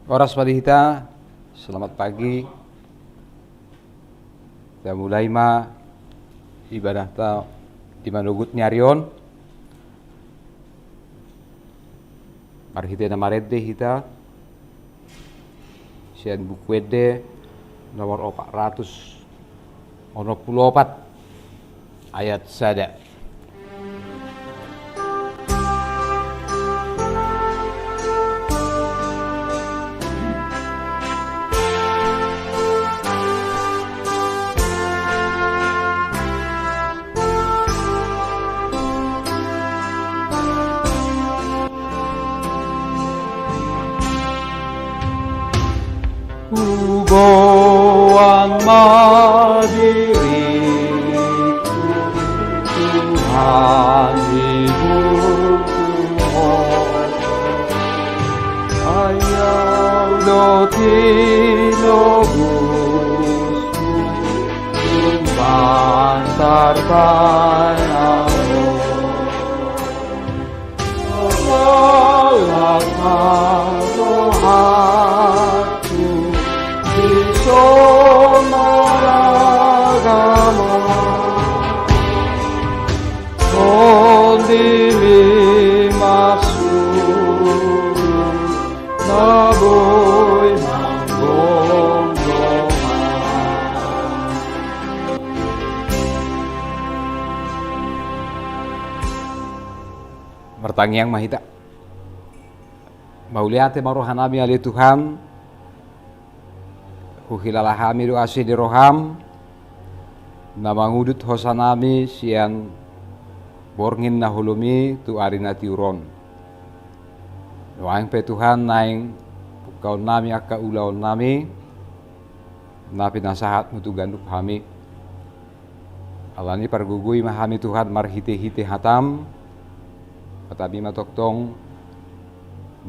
Oras Padihita, selamat pagi. Kita mulai ibadah ta di manugut nyarion. Mari kita namarede kita. Sian buku ede nomor 494 ayat sada. Ugoan madiriku, Tuhan ibuku, ayaw do tinobusku, tumantar banao, walang adohatu, Somaragama Sondili masuk Naboy manggonggongan. Mertangiang mahita mauliate marohanami ali Tuhan. Huhilalahami doa di roham namangudut hosanami sian borngin nahulumi tu arina tiuron doang pe Tuhan naing pukau nami aka ulaon nami napi nasahat mutu gandup hami alani pargugui mahami Tuhan marhite-hite hatam katabi matoktong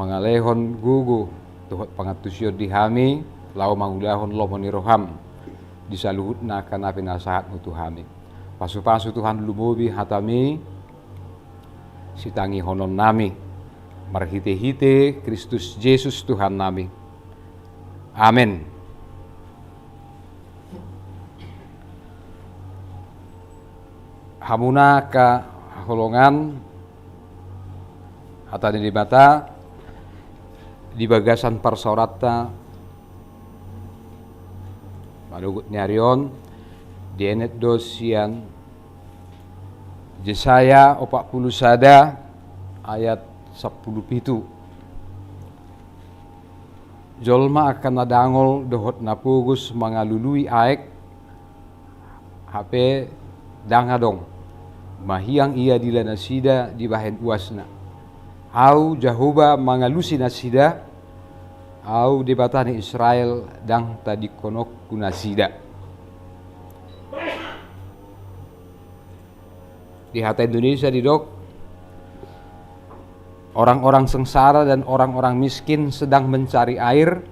mangalehon gugu tuhot pangatusyo di hami lau mangulahon lomoni roham disaluhut na kanapi nasahat mutu hami pasu-pasu Tuhan lumubi hatami sitangi honon nami marhite-hite Kristus Yesus Tuhan nami amin. Hamuna ka holongan hatani di bata di bagasan parsaurata manugut nyarion dienet dosian Yesaya 40 sada ayat 10 pitu jolma akan nadangol dohot napugus mangalului aek HP dangadong mahiang ia dila nasida di bahen uasna au jahuba mangalusi nasida au debatani Israel dang tadi konok kunasida. Di hata Indonesia didok orang-orang sengsara dan orang-orang miskin sedang mencari air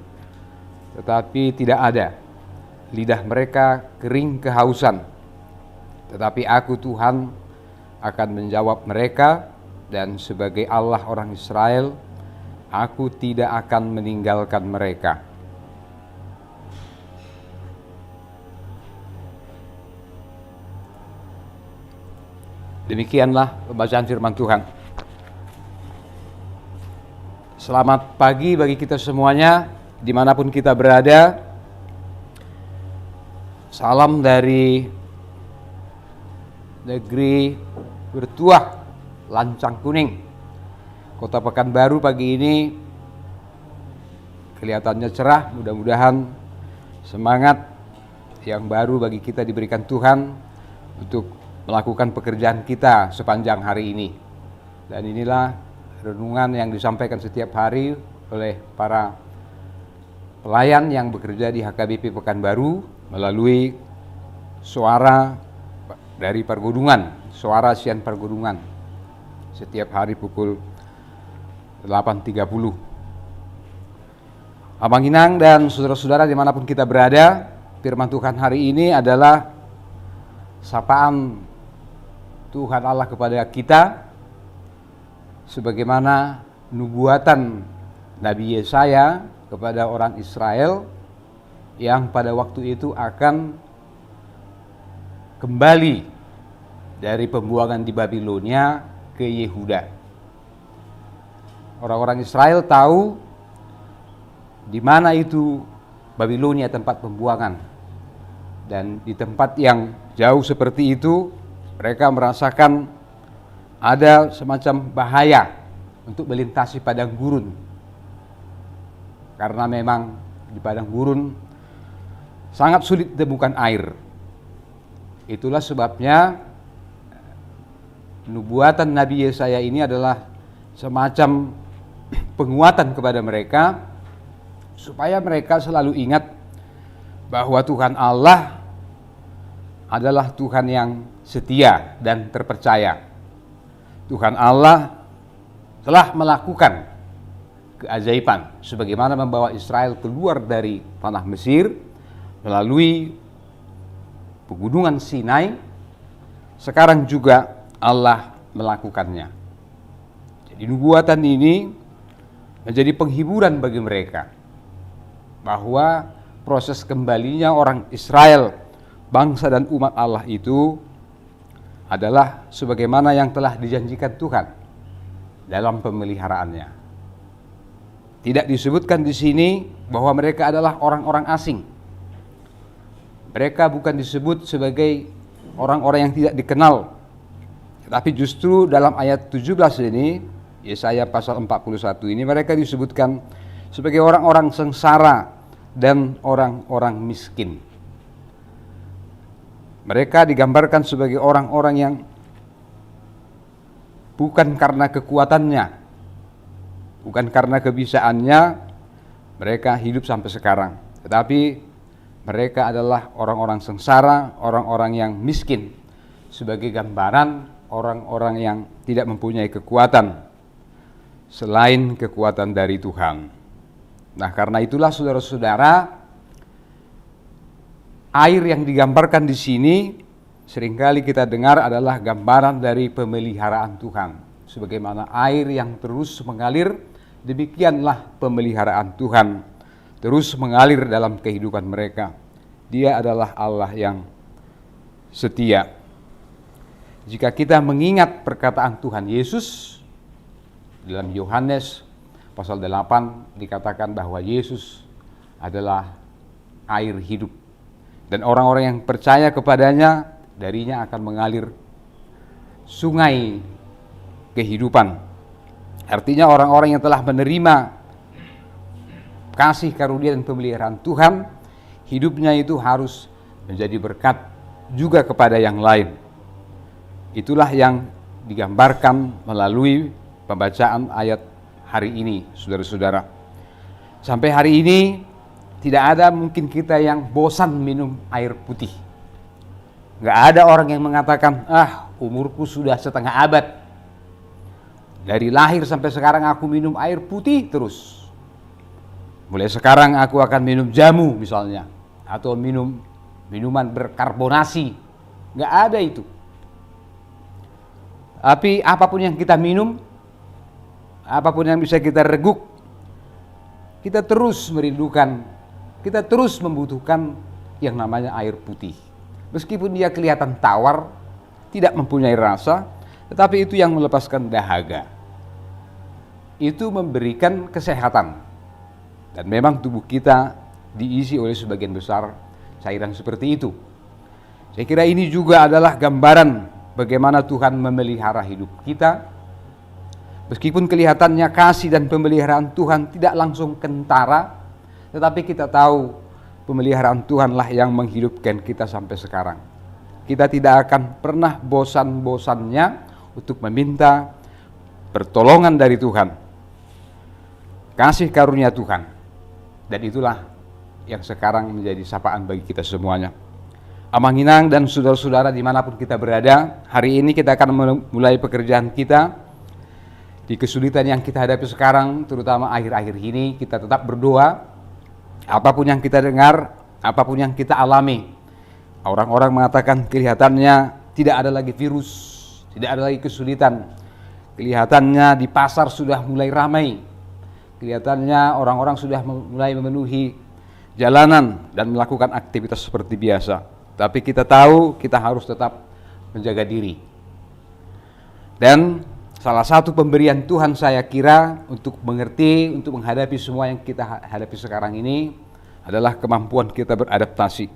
tetapi tidak ada. Lidah mereka kering kehausan. Tetapi aku Tuhan akan menjawab mereka dan sebagai Allah orang Israel aku tidak akan meninggalkan mereka. Demikianlah pembacaan firman Tuhan. Selamat pagi bagi kita semuanya, dimanapun kita berada. Salam dari negeri bertuah lancang kuning. Kota Pekanbaru pagi ini kelihatannya cerah, mudah-mudahan semangat yang baru bagi kita diberikan Tuhan untuk melakukan pekerjaan kita sepanjang hari ini. Dan inilah renungan yang disampaikan setiap hari oleh para pelayan yang bekerja di HKBP Pekanbaru melalui suara dari Pergudungan, suara sian Pergudungan setiap hari pukul 8.30. Abang Inang dan saudara-saudara dimanapun kita berada, firman Tuhan hari ini adalah sapaan Tuhan Allah kepada kita sebagaimana nubuatan Nabi Yesaya kepada orang Israel yang pada waktu itu akan kembali dari pembuangan di Babilonia ke Yehuda. Orang-orang Israel tahu di mana itu Babilonia tempat pembuangan. Dan di tempat yang jauh seperti itu, mereka merasakan ada semacam bahaya untuk melintasi padang gurun. Karena memang di padang gurun sangat sulit ditemukan air. Itulah sebabnya nubuatan Nabi Yesaya ini adalah semacam penguatan kepada mereka, supaya mereka selalu ingat bahwa Tuhan Allah adalah Tuhan yang setia dan terpercaya. Tuhan Allah telah melakukan keajaiban sebagaimana membawa Israel keluar dari tanah Mesir melalui pegunungan Sinai. Sekarang juga Allah melakukannya. Jadi nubuatan ini menjadi penghiburan bagi mereka bahwa proses kembalinya orang Israel, bangsa dan umat Allah itu adalah sebagaimana yang telah dijanjikan Tuhan dalam pemeliharaannya. Tidak disebutkan di sini bahwa mereka adalah orang-orang asing. Mereka bukan disebut sebagai orang-orang yang tidak dikenal. Tapi justru dalam ayat 17 ini, Yesaya pasal 41 ini, mereka disebutkan sebagai orang-orang sengsara dan orang-orang miskin. Mereka digambarkan sebagai orang-orang yang bukan karena kekuatannya, bukan karena kebisaannya mereka hidup sampai sekarang, tetapi mereka adalah orang-orang sengsara, orang-orang yang miskin, sebagai gambaran orang-orang yang tidak mempunyai kekuatan selain kekuatan dari Tuhan. Nah, karena itulah saudara-saudara, air yang digambarkan di sini seringkali kita dengar adalah gambaran dari pemeliharaan Tuhan. Sebagaimana air yang terus mengalir, demikianlah pemeliharaan Tuhan terus mengalir dalam kehidupan mereka. Dia adalah Allah yang setia. Jika kita mengingat perkataan Tuhan Yesus dalam Yohanes pasal 8 dikatakan bahwa Yesus adalah air hidup. Dan orang-orang yang percaya kepadanya, darinya akan mengalir sungai kehidupan. Artinya orang-orang yang telah menerima kasih karunia dan pemeliharaan Tuhan, hidupnya itu harus menjadi berkat juga kepada yang lain. Itulah yang digambarkan melalui pembacaan ayat hari ini, saudara-saudara. Sampai hari ini tidak ada mungkin kita yang bosan minum air putih. Nggak ada orang yang mengatakan, umurku sudah setengah abad, dari lahir sampai sekarang aku minum air putih terus. Mulai sekarang aku akan minum jamu misalnya, atau minum minuman berkarbonasi. Nggak ada itu. Tapi apapun yang kita minum, apapun yang bisa kita reguk, kita terus merindukan, kita terus membutuhkan yang namanya air putih. Meskipun dia kelihatan tawar, tidak mempunyai rasa, tetapi itu yang melepaskan dahaga. Itu memberikan kesehatan. Dan memang tubuh kita diisi oleh sebagian besar cairan seperti itu. Saya kira ini juga adalah gambaran bagaimana Tuhan memelihara hidup kita. Meskipun kelihatannya kasih dan pemeliharaan Tuhan tidak langsung kentara, tetapi kita tahu pemeliharaan Tuhanlah yang menghidupkan kita sampai sekarang. Kita tidak akan pernah bosan-bosannya untuk meminta pertolongan dari Tuhan, kasih karunia Tuhan. Dan itulah yang sekarang menjadi sapaan bagi kita semuanya. Amanginang dan saudara-saudara dimanapun kita berada, hari ini kita akan mulai pekerjaan kita. Di kesulitan yang kita hadapi sekarang, terutama akhir-akhir ini, kita tetap berdoa. Apapun yang kita dengar, apapun yang kita alami, orang-orang mengatakan kelihatannya tidak ada lagi virus, tidak ada lagi kesulitan. Kelihatannya di pasar sudah mulai ramai. kelihatannya orang-orang sudah mulai memenuhi jalanan dan melakukan aktivitas seperti biasa. Tapi kita tahu kita harus tetap menjaga diri. Dan salah satu pemberian Tuhan saya kira untuk mengerti, untuk menghadapi semua yang kita hadapi sekarang ini adalah kemampuan kita beradaptasi.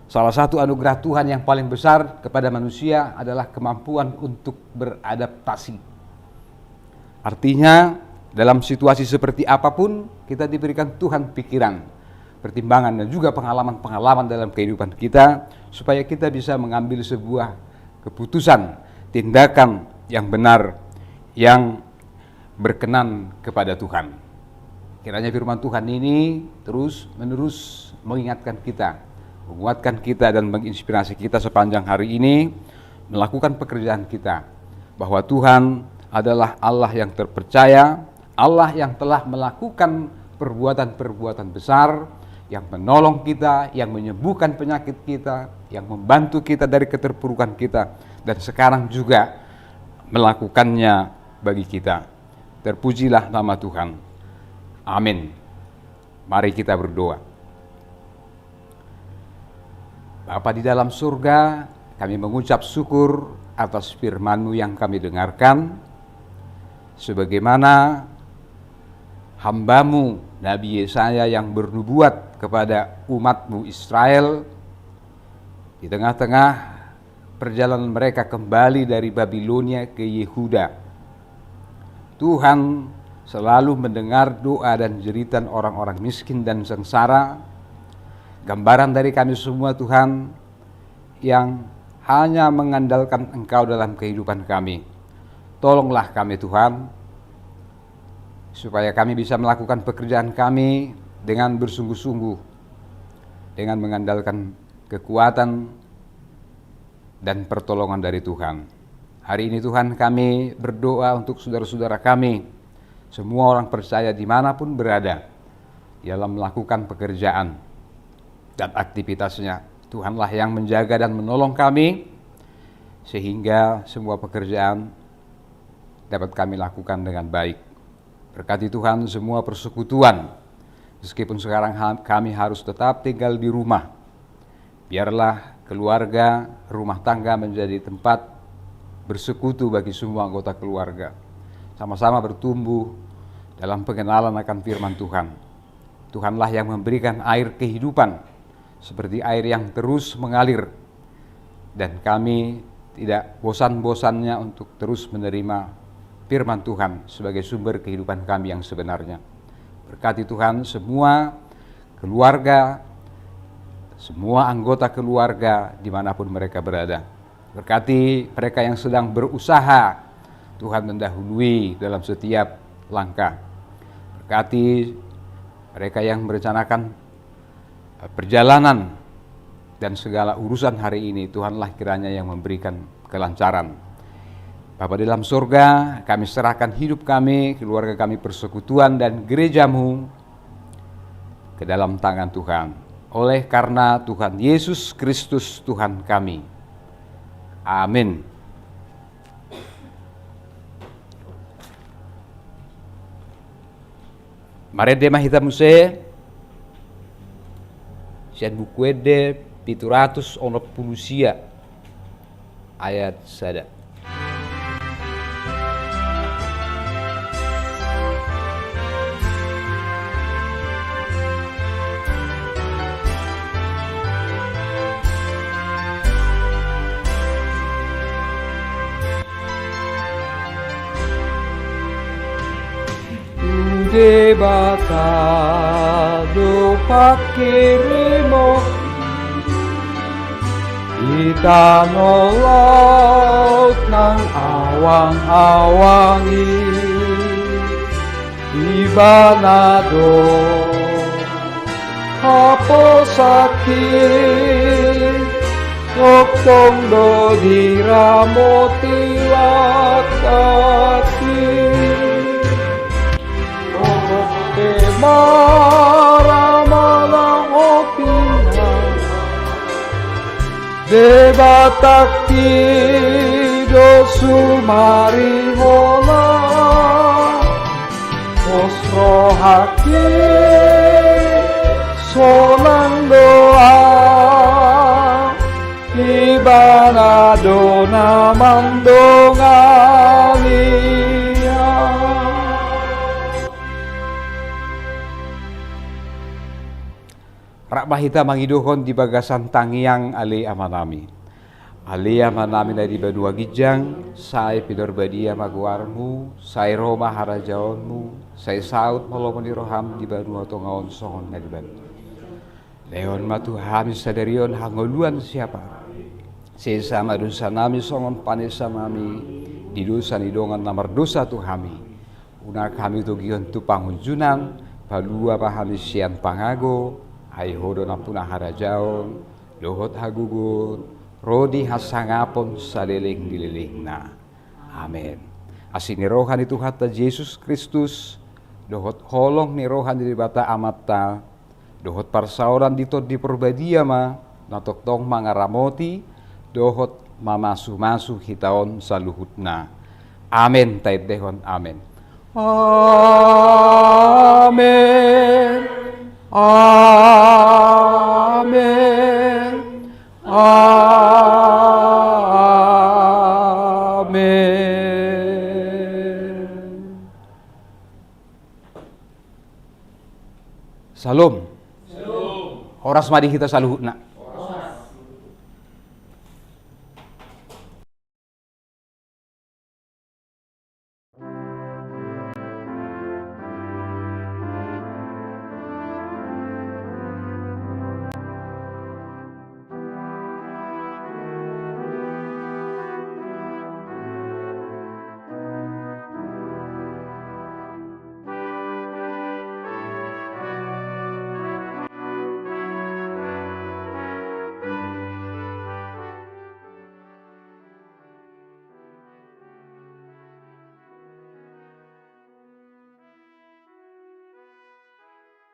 Salah satu anugerah Tuhan yang paling besar kepada manusia adalah kemampuan untuk beradaptasi. Artinya dalam situasi seperti apapun kita diberikan Tuhan pikiran, pertimbangan dan juga pengalaman-pengalaman dalam kehidupan kita supaya kita bisa mengambil sebuah keputusan, tindakan yang benar, yang berkenan kepada Tuhan. Kiranya firman Tuhan ini terus-menerus mengingatkan kita, menguatkan kita dan menginspirasi kita sepanjang hari ini melakukan pekerjaan kita, bahwa Tuhan adalah Allah yang terpercaya, Allah yang telah melakukan perbuatan-perbuatan besar, yang menolong kita, yang menyembuhkan penyakit kita, yang membantu kita dari keterpurukan kita, dan sekarang juga melakukannya bagi kita. Terpujilah nama Tuhan. Amin. Mari kita berdoa. Bapa di dalam surga, kami mengucap syukur atas firman-Mu yang kami dengarkan, sebagaimana hamba-Mu Nabi Yesaya yang bernubuat kepada umat-Mu Israel di tengah-tengah perjalanan mereka kembali dari Babilonia ke Yehuda. Tuhan selalu mendengar doa dan jeritan orang-orang miskin dan sengsara. Gambaran dari kami semua Tuhan yang hanya mengandalkan Engkau dalam kehidupan kami. Tolonglah kami Tuhan, supaya kami bisa melakukan pekerjaan kami dengan bersungguh-sungguh, dengan mengandalkan kekuatan dan pertolongan dari Tuhan. Hari ini Tuhan kami berdoa untuk saudara-saudara kami, semua orang percaya dimanapun berada, dalam melakukan pekerjaan dan aktivitasnya. Tuhanlah yang menjaga dan menolong kami, sehingga semua pekerjaan dapat kami lakukan dengan baik. Berkati Tuhan semua persekutuan, meskipun sekarang kami harus tetap tinggal di rumah. Biarlah keluarga, rumah tangga menjadi tempat bersekutu bagi semua anggota keluarga. Sama-sama bertumbuh dalam pengenalan akan firman Tuhan. Tuhanlah yang memberikan air kehidupan, seperti air yang terus mengalir, dan kami tidak bosan-bosannya untuk terus menerima firman Tuhan sebagai sumber kehidupan kami yang sebenarnya. Berkati Tuhan semua keluarga, semua anggota keluarga dimanapun mereka berada. Berkati mereka yang sedang berusaha, Tuhan mendahului dalam setiap langkah. Berkati mereka yang merencanakan perjalanan dan segala urusan hari ini, Tuhanlah kiranya yang memberikan kelancaran. Bapa di dalam surga, kami serahkan hidup kami, keluarga kami, persekutuan dan gereja-Mu ke dalam tangan Tuhan. Oleh karena Tuhan Yesus Kristus Tuhan kami. Amin. Mari dema hita muse sian bukuede 700 pulusia ayat sada. Debatado pakirimo Itano laut ng awang-awangi Ibanado haposaki Oktondo diramoti wakati maramalang opina debatakti do sumari hola rohaki solang doa ibana dona mandongalia. Rak mahita mangiduhon di bagasan tangiang ali amanami. Ali amanami dari badua gijang, sai pidor badia maguarmu, sai Roma harajaonmu, sai saut malomoni roham di badua tongaon songon ngadiban. Leon matu hamis sadarion hangoluan siapa? Sesama dosa nami songon panesa mami, di dosa nidongan namar dosa tu kami. Una kami tu gion tu pangunjunan, palua pahami sian pangago, ai hodo nampuna harajaon, lohot hagugun, rodi hasangapon saliling dililingna. Amin. Asini rohan itu hatta Yesus Kristus, dohot holong ni rohan di bata amatta, dohot parsauran ditod di perbadia ma, natok tong mangaramoti, dohot mamasu-masu hitaon saluhutna. Amin tait dehon amin. Amin. Amin. Amin. Salam. Horas madi kita saluhutna.